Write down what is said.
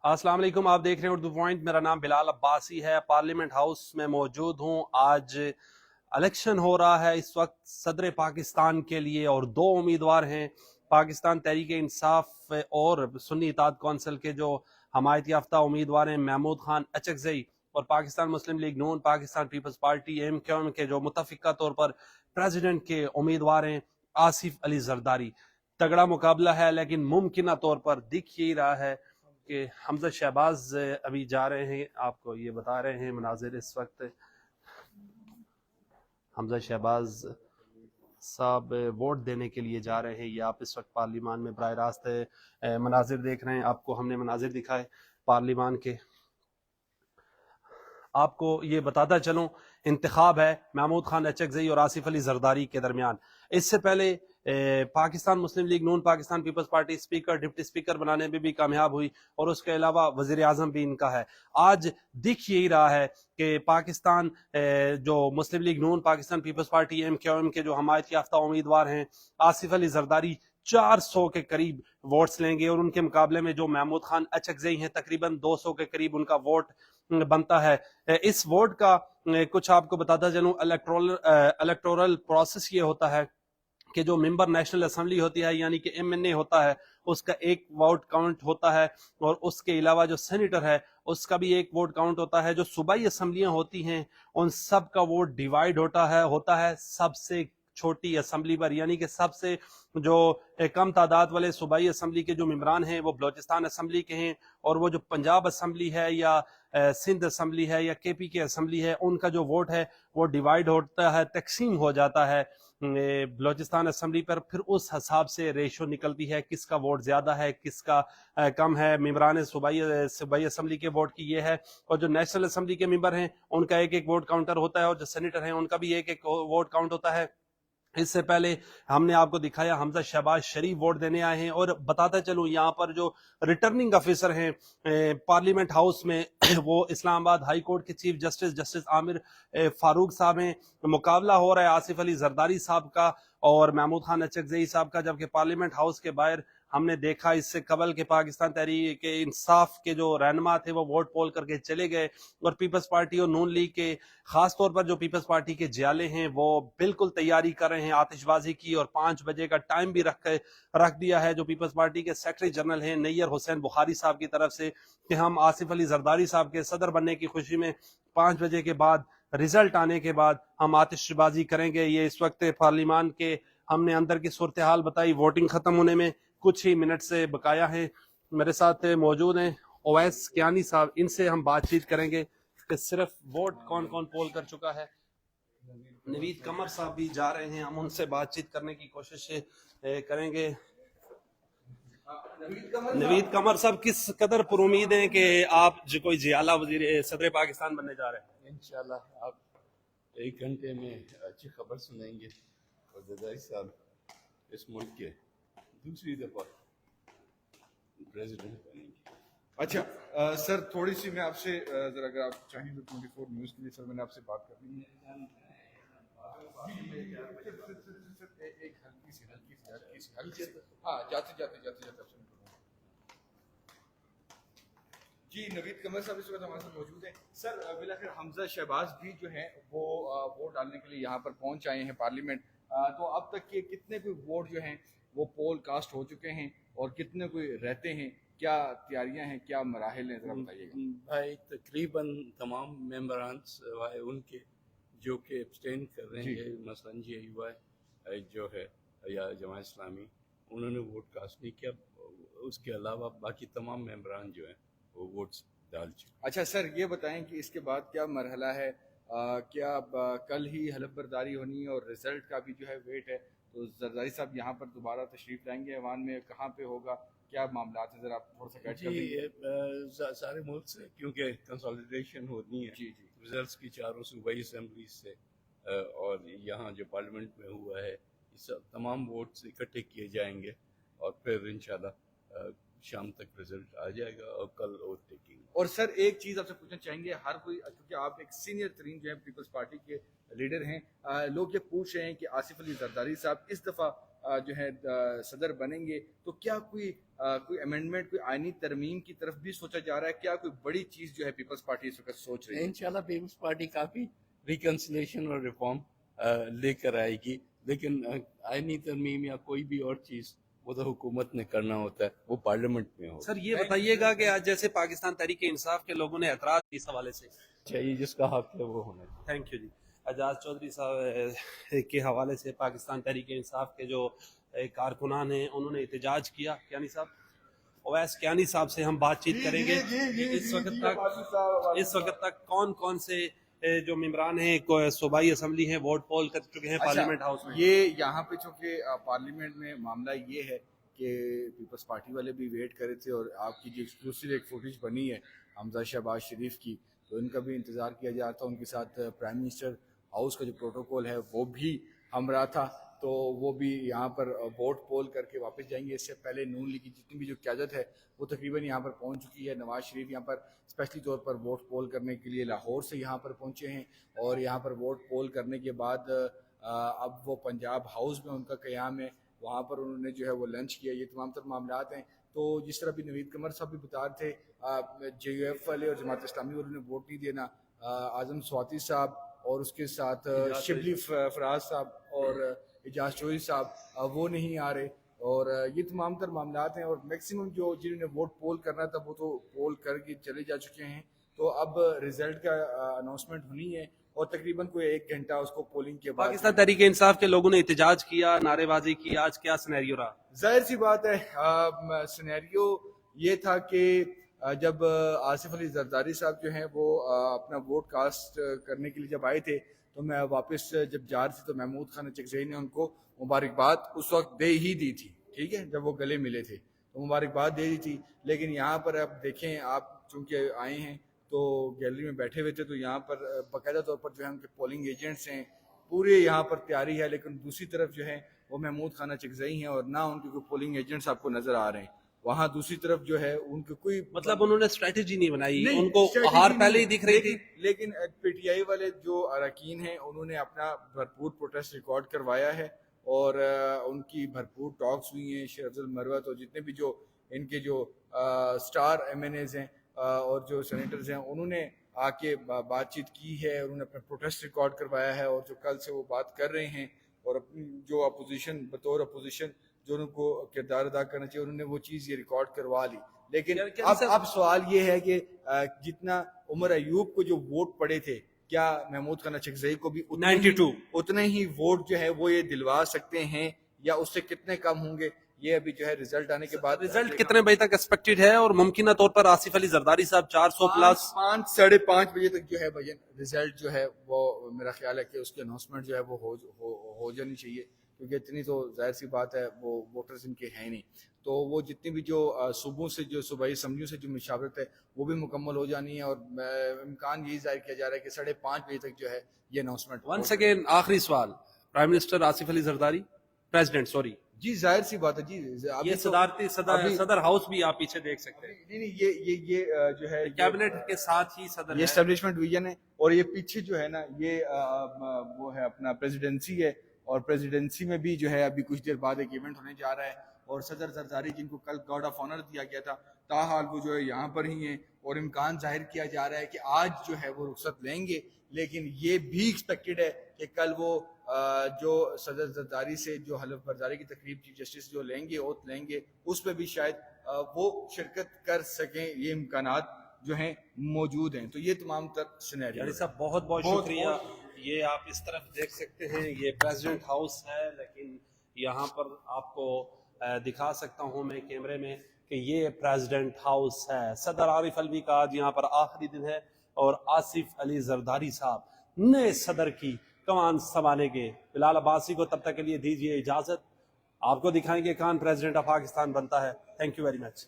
अस्सलाम वालेकुम, आप देख रहे हैं उर्दू पॉइंट। मेरा नाम बिलाल अब्बासी है। पार्लियामेंट हाउस में मौजूद हूँ। आज इलेक्शन हो रहा है इस वक्त सदर पाकिस्तान के लिए और दो उम्मीदवार हैं। पाकिस्तान तहरीक इंसाफ और सुन्नी इत्तेहाद कौंसिल के जो हमायत याफ्ता उम्मीदवार हैं महमूद खान अचकजई, और Pakistan Muslim League Noon, Pakistan Peoples party MQM के जो मुतफिका तौर पर प्रेसिडेंट के उम्मीदवार हैं आसिफ अली जरदारी। तगड़ा मुकाबला है, लेकिन मुमकिन तौर पर दिख यही रहा है कि हमजा शहबाज अभी जा रहे हैं। आपको ये बता रहे हैं मनाजिर इस वक्त। हमजा शहबाज साहब वोट देने के लिए जा रहे हैं। ये आप इस वक्त पार्लिमान में बराह रास्त मनाजिर देख रहे हैं। आपको हमने मनाजिर दिखाए पार्लिमान के। आपको ये बताता चलूं, इंतखाब है महमूद खान अचकजई और आसिफ अली जरदारी के दरमियान। इससे पहले Pakistan Muslim League Noon Pakistan Peoples Party speaker deputy speaker बनाने में भी कामयाब हुई, और उसके अलावा वजीर आजम भी इनका है। आज दिख यही रहा है कि पाकिस्तान जो मुस्लिम League Noon Pakistan Peoples party MQM के जो हमायत याफ्ता उम्मीदवार हैं आसिफ अली जरदारी 400 के करीब वोट्स लेंगे, और उनके मुकाबले में जो महमूद खान अचकजई हैं तकरीबन 200 के करीब उनका वोट बनता है। इस वोट का कुछ आपको बताता चलूं, इलेक्टोरल प्रोसेस ये होता है कि जो मेंबर नेशनल असेंबली होती है यानी कि MNA होता है, उसका एक वोट काउंट होता है, और उसके अलावा जो सेनेटर है उसका भी एक वोट काउंट होता है। जो सूबाई असम्बलियां होती हैं उन सब का वोट डिवाइड होता है सबसे छोटी असम्बली पर, यानी कि सबसे जो कम तादाद वाले सूबाई असम्बली के जो मेंबरान हैं वो बलोचिस्तान असम्बली के हैं, और वो जो पंजाब असम्बली है या सिंध असम्बली है या KP की असम्बली है, उनका जो वोट है वो डिवाइड होता है, तकसीम हो जाता है बलोचिस्तान असम्बली पर। फिर उस हिसाब से रेशो निकलती है किसका वोट ज्यादा है किसका कम है। मेंबरान सूबाई असम्बली के वोट की ये है, और जो नेशनल असम्बली के मेंबर हैं उनका एक एक वोट काउंटर होता है, और जो सेनेटर हैं उनका भी एक एक वोट काउंट होता है। इससे पहले हमने आपको दिखाया हमजा शहबाज शरीफ वोट देने आए हैं। और बताता चलूं, यहाँ पर जो रिटर्निंग अफिसर हैं पार्लियामेंट हाउस में वो इस्लामाबाद हाई कोर्ट के चीफ जस्टिस आमिर फारूक साहब हैं। मुकाबला हो रहा है आसिफ अली जरदारी साहब का और महमूद खान अचकजई साहब का। जबकि पार्लियामेंट हाउस के बाहर हमने देखा इससे कबल के पाकिस्तान तहरीक इंसाफ के जो रहनुमा थे वो वोट पोल करके चले गए, और पीपल्स पार्टी और नून लीग के खास तौर पर जो पीपल्स पार्टी के जियाले हैं वो बिल्कुल तैयारी कर रहे हैं आतिशबाजी की, और 5 बजे का टाइम भी रख दिया है जो पीपल्स पार्टी के सेक्रेटरी जनरल हैं नैयर हुसैन बुखारी साहब की तरफ से, कि हम आसिफ अली जरदारी साहब के सदर बनने की खुशी में 5 बजे के बाद रिजल्ट आने के बाद हम आतिशबाजी करेंगे। ये इस वक्त पार्लियामान के हमने अंदर की सूरत हाल बताई। वोटिंग खत्म होने में कुछ ही मिनट से बकाया है। मेरे साथ मौजूद हैं ओवैस कियानी साहब, इनसे हम बातचीत करेंगे कि सिर्फ वोट कौन कौन पोल कर चुका है। नवीद कमर साहब भी जा रहे हैं, हम उनसे बातचीत करने की कोशिश करेंगे। नवीद कमर साहब, किस कदर पर उम्मीद है कि आप जो कोई जियाला वजीर सदर पाकिस्तान बनने जा रहे हैं? इंशाल्लाह आप 1 घंटे में अच्छी खबर सुनेंगे और जरदारी साहब इस मुल्क के दूसरी दफा प्रेसिडेंट बनेंगे। अच्छा सर, थोड़ी सी मैं आपसे जरा अगर आप चाहें तो 24 न्यूज़ के लिए सर मैंने आपसे बात करनी है। एक हल्की सी हाँ, जाते जाते जी। नवीद कमर साहब इस वक्त हमारे साथ मौजूद हैं। सर बिलाखिर हमजा शहबाज भी जो हैं वो वोट डालने के लिए यहाँ पर पहुँच आए हैं पार्लियामेंट। तो अब तक के कितने कोई वोट जो हैं वो पोल कास्ट हो चुके हैं और कितने कोई रहते हैं, क्या तैयारियां हैं, क्या मराहिल हैं, जरा बताइएगा। भाई तकरीबन तमाम मेंबरान उनके जो कि एब्सटेन कर रहे हैं, मसलन GUI जो है या जमात इस्लामी, उन्होंने वोट कास्ट नहीं किया। उसके अलावा बाकी तमाम मेंबरान जो हैं वो वोट्स डाल चुके। अच्छा सर, ये बताएं कि इसके बाद क्या मरहला है, क्या कल ही हलफ बर्दारी होनी है और रिजल्ट का भी जो है वेट है, तो जरदारी साहब यहाँ पर दोबारा तशरीफ लाएंगे ऐवान में, कहाँ पे होगा, क्या मामला है, जरा आप थोड़ा सा गाइड कर दीजिए। सारे मुल्क से क्योंकि कंसोलिडेशन होनी है जी जी। रिजल्ट्स की चारों सूबाई असम्बली से और यहाँ जो पार्लियामेंट में हुआ है, सब तमाम वोट्स इकट्ठे किए जाएंगे और फिर इंशाल्लाह शाम तक रिजल्ट आ जाएगा और कल वोट टेकिंग। और सर एक चीज़ आपसे पूछना चाहेंगे, हर कोई, क्योंकि आप एक सीनियर तरीन जो है पीपल्स पार्टी के लीडर हैं, लोग ये पूछ रहे हैं कि आसिफ अली जरदारी साहब इस दफ़ा جو ہے صدر بنیں گے تو کیا کوئی امینڈمنٹ، کوئی آئینی ترمیم کی طرف بھی سوچا جا رہا ہے؟ کیا کوئی بڑی چیز جو ہے پیپلز پارٹی اس وقت سوچ رہی ہے؟ انشاءاللہ پیپلز پارٹی کافی ریکنسلیشن اور ریفارم لے کر آئے گی، لیکن آئینی ترمیم یا کوئی بھی اور چیز وہ تو حکومت نے کرنا ہوتا ہے، وہ پارلیمنٹ میں ہوتا سر یہ بتائیے گا کہ آج جیسے پاکستان تحریک انصاف کے لوگوں نے اعتراض اس حوالے سے، چاہیے، جس کا حق ہے وہ ہونا چاہیے۔ تھینک یو جی، اعجاز چودھری صاحب کے حوالے سے پاکستان تحریک انصاف کے جو کارکنان ہیں انہوں نے احتجاج کیا، کیانی صاحب اویس کیانی صاحب سے ہم بات چیت کریں گے اس وقت تک کون کون سے جو ممبران ہیں صوبائی اسمبلی ہیں ووٹ پول کر چکے ہیں پارلیمنٹ ہاؤس میں؟ یہ یہاں پہ چونکہ پارلیمنٹ میں معاملہ یہ ہے کہ پیپلز پارٹی والے بھی ویٹ کرے تھے، اور آپ کی جو ایکسکلوسیو ایک فوٹیج بنی ہے حمزہ شہباز شریف کی، تو ان کا بھی انتظار کیا جا رہا تھا، ان کے ساتھ پرائم منسٹر ہاؤس کا جو پروٹوکول ہے وہ بھی ہمراہ تھا، تو وہ بھی یہاں پر ووٹ پول کر کے واپس جائیں گے۔ اس سے پہلے نون لیگ کی جتنی بھی جو قیادت ہے وہ تقریباً یہاں پر پہنچ چکی ہے۔ نواز شریف یہاں پر اسپیشلی طور پر ووٹ پول کرنے کے لیے لاہور سے یہاں پر پہنچے ہیں، اور یہاں پر ووٹ پول کرنے کے بعد اب وہ پنجاب ہاؤس میں ان کا قیام ہے، وہاں پر انہوں نے جو ہے وہ لنچ کیا۔ یہ تمام تر معاملات ہیں۔ تو جس طرح بھی نوید قمر صاحب بھی بتا رہے تھے، جے یو ایف والے اور جماعت اسلامی والوں نے ووٹ نہیں دینا، اعظم سواتی صاحب اور اس کے ساتھ شبلی فراز صاحب اور اعجاز چودھری صاحب وہ نہیں آ رہے، اور یہ تمام تر معاملات ہیں، اور میکسیمم جو جنہوں نے ووٹ پول کرنا تھا وہ تو پول کر کے چلے جا چکے ہیں۔ تو اب رزلٹ کا اناؤنسمنٹ ہونی ہے، اور تقریباً کوئی 1 گھنٹہ اس کو پولنگ کے بعد۔ پاکستان تحریک انصاف کے لوگوں نے احتجاج کیا، نعرے بازی کی، آج کیا سینیریو رہا؟ ظاہر سی بات ہے سینیریو یہ تھا کہ جب آصف علی زرداری صاحب جو ہیں وہ اپنا ووٹ کاسٹ کرنے کے لیے جب آئے تھے، تو میں واپس جب جا رہی تھی تو محمود خان چکزئی نے ان کو مبارکباد اس وقت دے ہی دی تھی، ٹھیک ہے، جب وہ گلے ملے تھے تو مبارکباد دے دی تھی۔ لیکن یہاں پر اب دیکھیں، آپ چونکہ آئے ہیں تو گیلری میں بیٹھے ہوئے تھے، تو یہاں پر باقاعدہ طور پر جو ہے ان کے پولنگ ایجنٹس ہیں، پورے یہاں پر تیاری ہے، لیکن دوسری طرف جو ہے وہ محمود خانہ چکزئی ہیں، اور نہ ان کے کوئی پولنگ ایجنٹس آپ کو نظر آ رہے ہیں وہاں۔ دوسری طرف جو ہے ان کے کوئی مطلب انہوں نے اسٹریٹجی نہیں بنائی، ان کو ہار پہلے ہی دکھ رہی تھی۔ لیکن پی ٹی آئی والے جو اراکین ہیں انہوں نے اپنا بھرپور پروٹیسٹ ریکارڈ کروایا ہے، اور ان کی بھرپور ٹاکس ہوئی ہیں۔ شیخ افضل مروت اور جتنے بھی جو ان کے جو سٹار ایم این ایز ہیں اور جو سینیٹرز ہیں، انہوں نے آ کے بات چیت کی ہے، انہوں نے اپنا پروٹیسٹ ریکارڈ کروایا ہے، اور جو کل سے وہ بات کر رہے ہیں، اور اپنی جو اپوزیشن بطور اپوزیشن جو ان کو کردار ادا کرنا چاہیے انہوں نے وہ چیز یہ ریکارڈ کروا لی۔ لیکن اب سوال یہ ہے کہ جتنا عمر ایوب کو جو ووٹ پڑے تھے، کیا محمود خانہ چکزئی کو بھی 92 ہی ووٹ جو ہے وہ یہ دلوا سکتے ہیں، یا اس سے کتنے کم ہوں گے؟ یہ ابھی جو ہے رزلٹ آنے کے بعد۔ رزلٹ کتنے بجے تک ایکسپیکٹڈ ہے، اور ممکنہ طور پر آصف علی زرداری صاحب 400 پلس 5-5:30 بجے تک جو ہے رزلٹ جو ہے وہ میرا خیال ہے کہ اس کی اناؤنسمنٹ جو ہے وہ ہو جانی چاہیے، کیونکہ اتنی تو ظاہر سی بات ہے وہ ووٹرز ان کے ہیں نہیں، تو وہ جتنی بھی جو صوبوں سے جو صوبائی اسمبلیوں سے جو مشاورت ہے وہ بھی مکمل ہو جانی ہے، اور امکان یہی ظاہر کیا جا رہا ہے کہ 5:30 بجے تک جو ہے یہ اناؤنسمنٹ۔ ونس اگین آخری سوال، prime minister Asif Ali Zardari, president sorry, جی ظاہر سی بات ہے جی، یہ صدارتی صدر ہاؤس بھی آپ پیچھے دیکھ سکتے ہیں، نہیں یہ جو ہے کیبنٹ کے ساتھ ہی صدر یہ اسٹیبلشمنٹ ویژن ہے، اور یہ پیچھے جو ہے نا یہ وہ ہے اپنا پریزیڈنسی ہے، اور پریزیڈنسی میں بھی جو ہے ابھی کچھ دیر بعد ایک ایونٹ ہونے جا رہا ہے، اور صدر زرداری جن کو کل گارڈ آف آنر دیا گیا تھا تاحال وہ جو ہے یہاں پر ہی ہیں، اور امکان ظاہر کیا جا رہا ہے کہ آج جو ہے وہ رخصت لیں گے، لیکن یہ بھی ایکسپیکٹڈ ہے کہ کل وہ جو صدر زرداری سے جو حلف برداری کی تقریب چیف جسٹس جو لیں گے اوت لیں گے، اس پہ بھی شاید وہ شرکت کر سکیں، یہ امکانات جو ہیں موجود ہیں۔ تو یہ تمام تر سینیریو۔ یعنی صاحب بہت بہت شکریہ۔ یہ آپ اس طرف دیکھ سکتے ہیں، یہ پریزیڈنٹ ہاؤس ہے، لیکن یہاں پر آپ کو دکھا سکتا ہوں میں کیمرے میں کہ یہ پریزیڈنٹ ہاؤس ہے۔ صدر عارف الوی کا آج یہاں پر آخری دن ہے، اور آصف علی زرداری صاحب نئے صدر کی کمان سنبھالیں گے۔ بلال عباسی کو تب تک کے لیے دیجیے اجازت، آپ کو دکھائیں گے کون پریزیڈنٹ آف پاکستان بنتا ہے۔ Thank you very much.